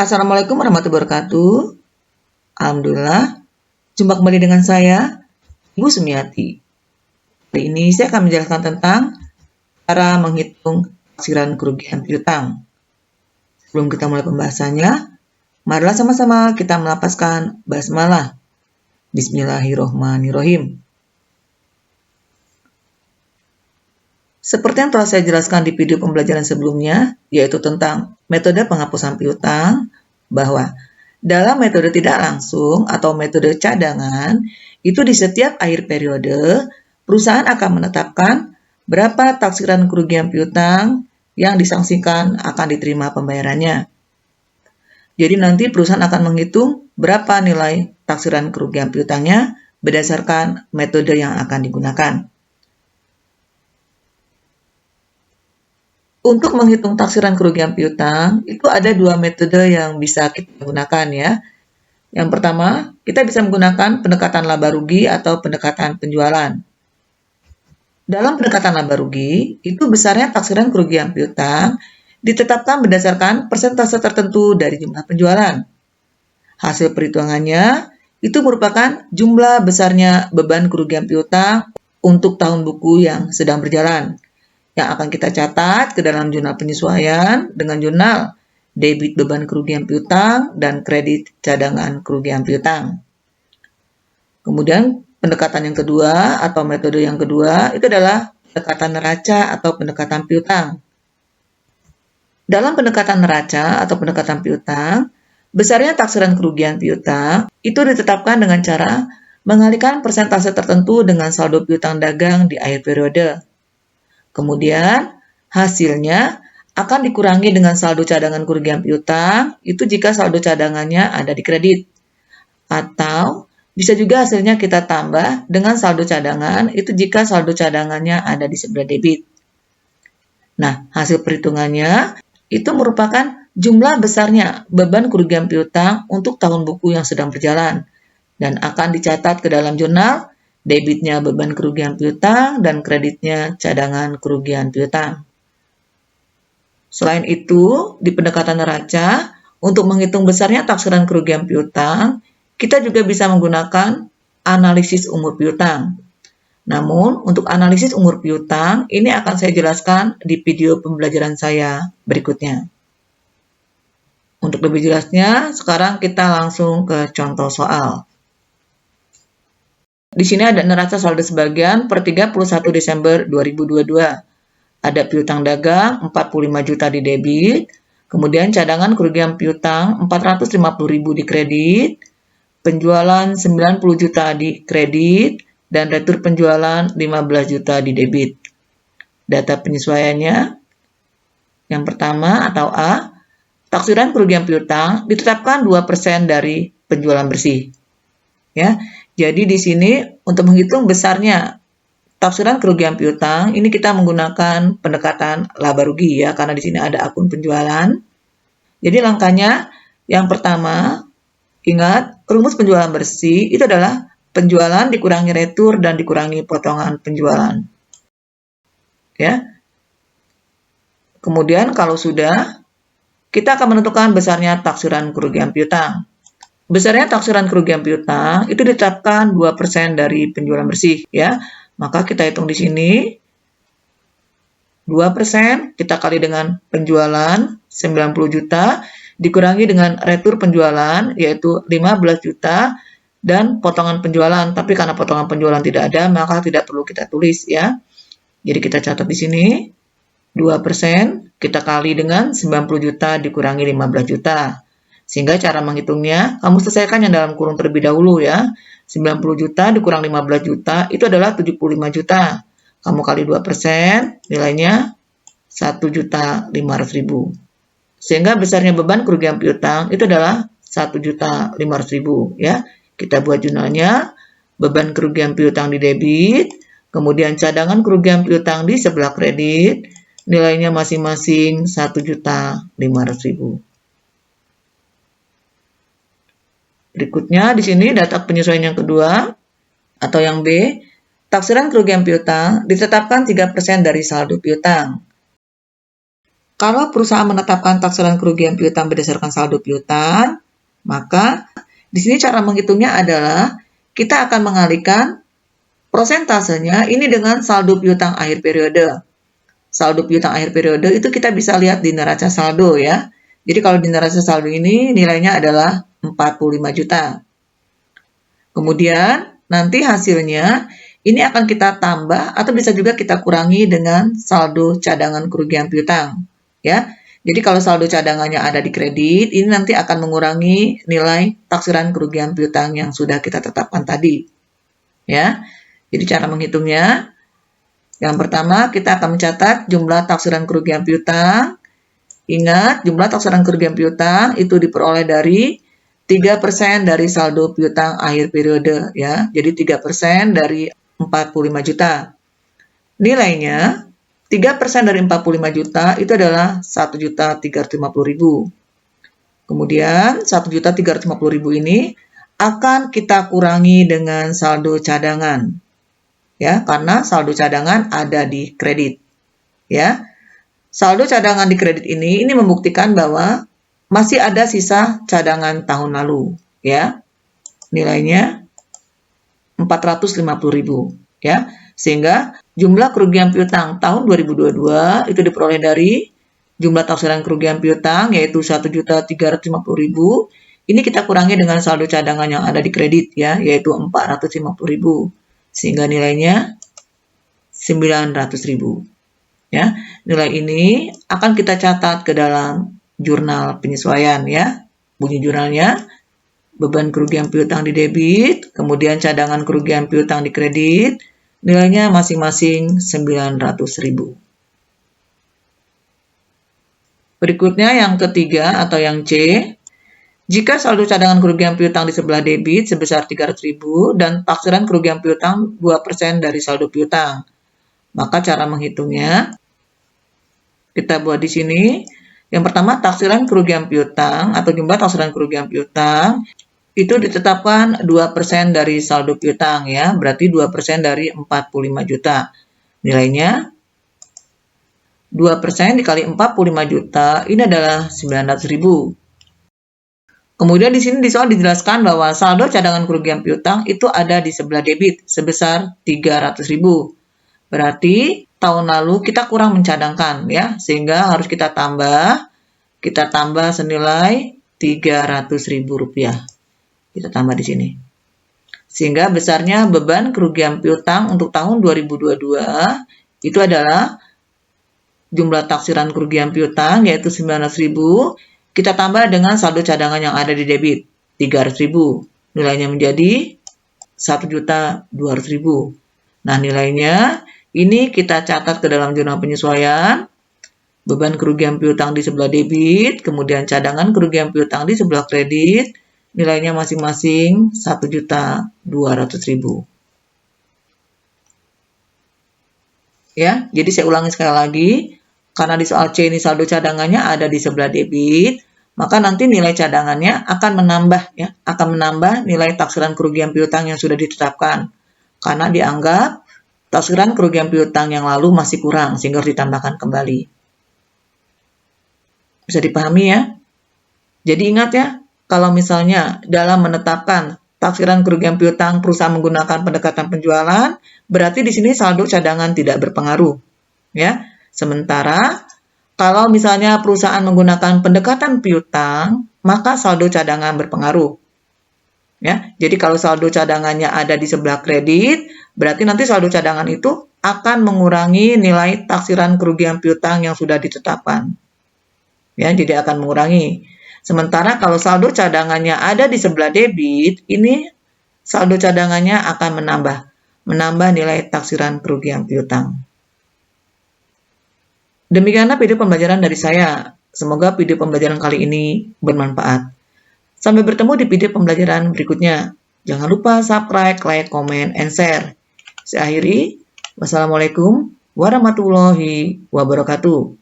Assalamualaikum warahmatullahi wabarakatuh. Alhamdulillah, jumpa kembali dengan saya, Ibu Sumiati. Hari ini saya akan menjelaskan tentang cara menghitung taksiran kerugian piutang. Sebelum kita mulai pembahasannya, marilah sama-sama kita melafazkan basmalah. Bismillahirrohmanirrohim. Seperti yang telah saya jelaskan di video pembelajaran sebelumnya, yaitu tentang metode penghapusan piutang, bahwa dalam metode tidak langsung atau metode cadangan, itu di setiap akhir periode, perusahaan akan menetapkan berapa taksiran kerugian piutang yang disangsikan akan diterima pembayarannya. Jadi nanti perusahaan akan menghitung berapa nilai taksiran kerugian piutangnya berdasarkan metode yang akan digunakan. Untuk menghitung taksiran kerugian piutang, itu ada dua metode yang bisa kita gunakan ya. Yang pertama, kita bisa menggunakan pendekatan laba rugi atau pendekatan penjualan. Dalam pendekatan laba rugi, itu besarnya taksiran kerugian piutang ditetapkan berdasarkan persentase tertentu dari jumlah penjualan. Hasil perhitungannya itu merupakan jumlah besarnya beban kerugian piutang untuk tahun buku yang sedang berjalan, yang akan kita catat ke dalam jurnal penyesuaian dengan jurnal debit beban kerugian piutang dan kredit cadangan kerugian piutang. Kemudian pendekatan yang kedua atau metode yang kedua itu adalah pendekatan neraca atau pendekatan piutang. Dalam pendekatan neraca atau pendekatan piutang, besarnya taksiran kerugian piutang itu ditetapkan dengan cara mengalihkan persentase tertentu dengan saldo piutang dagang di akhir periode. Kemudian, hasilnya akan dikurangi dengan saldo cadangan kerugian piutang, itu jika saldo cadangannya ada di kredit. Atau, bisa juga hasilnya kita tambah dengan saldo cadangan, itu jika saldo cadangannya ada di sebelah debit. Nah, hasil perhitungannya, itu merupakan jumlah besarnya beban kerugian piutang untuk tahun buku yang sedang berjalan, dan akan dicatat ke dalam jurnal debitnya beban kerugian piutang dan kreditnya cadangan kerugian piutang. Selain itu, di pendekatan neraca, untuk menghitung besarnya taksiran kerugian piutang, kita juga bisa menggunakan analisis umur piutang. Namun, untuk analisis umur piutang, ini akan saya jelaskan di video pembelajaran saya berikutnya. Untuk lebih jelasnya, sekarang kita langsung ke contoh soal. Di sini ada neraca saldo sebagian per 31 Desember 2022. Ada piutang dagang 45 juta di debit, kemudian cadangan kerugian piutang 450.000 di kredit, penjualan 90 juta di kredit, dan retur penjualan 15 juta di debit. Data penyesuaiannya, yang pertama atau A, taksiran kerugian piutang ditetapkan 2% dari penjualan bersih. Ya, jadi di sini untuk menghitung besarnya taksiran kerugian piutang, ini kita menggunakan pendekatan laba rugi ya, karena di sini ada akun penjualan. Jadi langkahnya yang pertama, ingat rumus penjualan bersih itu adalah penjualan dikurangi retur dan dikurangi potongan penjualan. Ya. Kemudian kalau sudah, kita akan menentukan besarnya taksiran kerugian piutang. Besarnya taksiran kerugian piutang itu ditetapkan 2% dari penjualan bersih ya. Maka kita hitung di sini 2% kita kali dengan penjualan 90 juta dikurangi dengan retur penjualan yaitu 15 juta dan potongan penjualan. Tapi karena potongan penjualan tidak ada, maka tidak perlu kita tulis ya. Jadi kita catat di sini 2% kita kali dengan 90 juta dikurangi 15 juta. Sehingga cara menghitungnya, kamu selesaikan yang dalam kurung terlebih dahulu ya. 90 juta dikurang 15 juta, itu adalah 75 juta. Kamu kali 2%, nilainya 1.500.000. Sehingga besarnya beban kerugian piutang itu adalah 1.500.000 ya. Kita buat jurnalnya, beban kerugian piutang di debit, kemudian cadangan kerugian piutang di sebelah kredit, nilainya masing-masing 1.500.000. Berikutnya di sini data penyesuaian yang kedua atau yang B, taksiran kerugian piutang ditetapkan 3% dari saldo piutang. Kalau perusahaan menetapkan taksiran kerugian piutang berdasarkan saldo piutang, maka di sini cara menghitungnya adalah kita akan mengalihkan prosentasenya ini dengan saldo piutang akhir periode. Saldo piutang akhir periode itu kita bisa lihat di neraca saldo ya. Jadi kalau di neraca saldo ini nilainya adalah 45 juta. Kemudian nanti hasilnya ini akan kita tambah atau bisa juga kita kurangi dengan saldo cadangan kerugian piutang ya. Jadi kalau saldo cadangannya ada di kredit, ini nanti akan mengurangi nilai taksiran kerugian piutang yang sudah kita tetapkan tadi. Ya. Jadi cara menghitungnya, yang pertama kita akan mencatat jumlah taksiran kerugian piutang. Ingat, jumlah taksiran kerugian piutang itu diperoleh dari 3% dari saldo piutang akhir periode ya. Jadi 3% dari 45 juta. Nilainya 3% dari 45 juta itu adalah 1.350.000. Kemudian 1.350.000 ini akan kita kurangi dengan saldo cadangan. Ya, karena saldo cadangan ada di kredit. Ya. Saldo cadangan di kredit ini membuktikan bahwa masih ada sisa cadangan tahun lalu, ya. Nilainya 450.000, ya. Sehingga jumlah kerugian piutang tahun 2022 itu diperoleh dari jumlah taksiran kerugian piutang yaitu 1.350.000. Ini kita kurangi dengan saldo cadangan yang ada di kredit ya, yaitu 450.000. Sehingga nilainya 900.000. Ya, nilai ini akan kita catat ke dalam jurnal penyesuaian ya. Bunyi jurnalnya beban kerugian piutang di debit, kemudian cadangan kerugian piutang di kredit, nilainya masing-masing 900.000. Berikutnya yang ketiga atau yang C, jika saldo cadangan kerugian piutang di sebelah debit sebesar 300.000 dan taksiran kerugian piutang 2% dari saldo piutang, maka cara menghitungnya kita buat di sini. Yang pertama, taksiran kerugian piutang atau jumlah taksiran kerugian piutang itu ditetapkan 2% dari saldo piutang ya, berarti 2% dari 45 juta. Nilainya 2% dikali 45 juta, ini adalah 900.000. Kemudian di sini di soal dijelaskan bahwa saldo cadangan kerugian piutang itu ada di sebelah debit sebesar 300.000. Berarti tahun lalu kita kurang mencadangkan ya, sehingga harus kita tambah senilai 300.000 rupiah. Kita tambah di sini. Sehingga besarnya beban kerugian piutang untuk tahun 2022 itu adalah jumlah taksiran kerugian piutang yaitu 900.000, kita tambah dengan saldo cadangan yang ada di debit 300.000. Nilainya menjadi 1.200.000. Nah, nilainya ini kita catat ke dalam jurnal penyesuaian. Beban kerugian piutang di sebelah debit, kemudian cadangan kerugian piutang di sebelah kredit, nilainya masing-masing 1.200.000. Ya, jadi saya ulangi sekali lagi. Karena di soal C ini saldo cadangannya ada di sebelah debit, maka nanti nilai cadangannya akan menambah nilai taksiran kerugian piutang yang sudah ditetapkan. Karena dianggap taksiran kerugian piutang yang lalu masih kurang sehingga harus ditambahkan kembali. Bisa dipahami ya? Jadi ingat ya, kalau misalnya dalam menetapkan taksiran kerugian piutang perusahaan menggunakan pendekatan penjualan, berarti di sini saldo cadangan tidak berpengaruh. Ya. Sementara kalau misalnya perusahaan menggunakan pendekatan piutang, maka saldo cadangan berpengaruh. Ya, jadi kalau saldo cadangannya ada di sebelah kredit, berarti nanti saldo cadangan itu akan mengurangi nilai taksiran kerugian piutang yang sudah ditetapkan. Ya, jadi akan mengurangi. Sementara kalau saldo cadangannya ada di sebelah debit, ini saldo cadangannya akan menambah nilai taksiran kerugian piutang. Demikianlah video pembelajaran dari saya. Semoga video pembelajaran kali ini bermanfaat. Sampai bertemu di video pembelajaran berikutnya. Jangan lupa subscribe, like, comment, and share. Saya akhiri. Wassalamualaikum warahmatullahi wabarakatuh.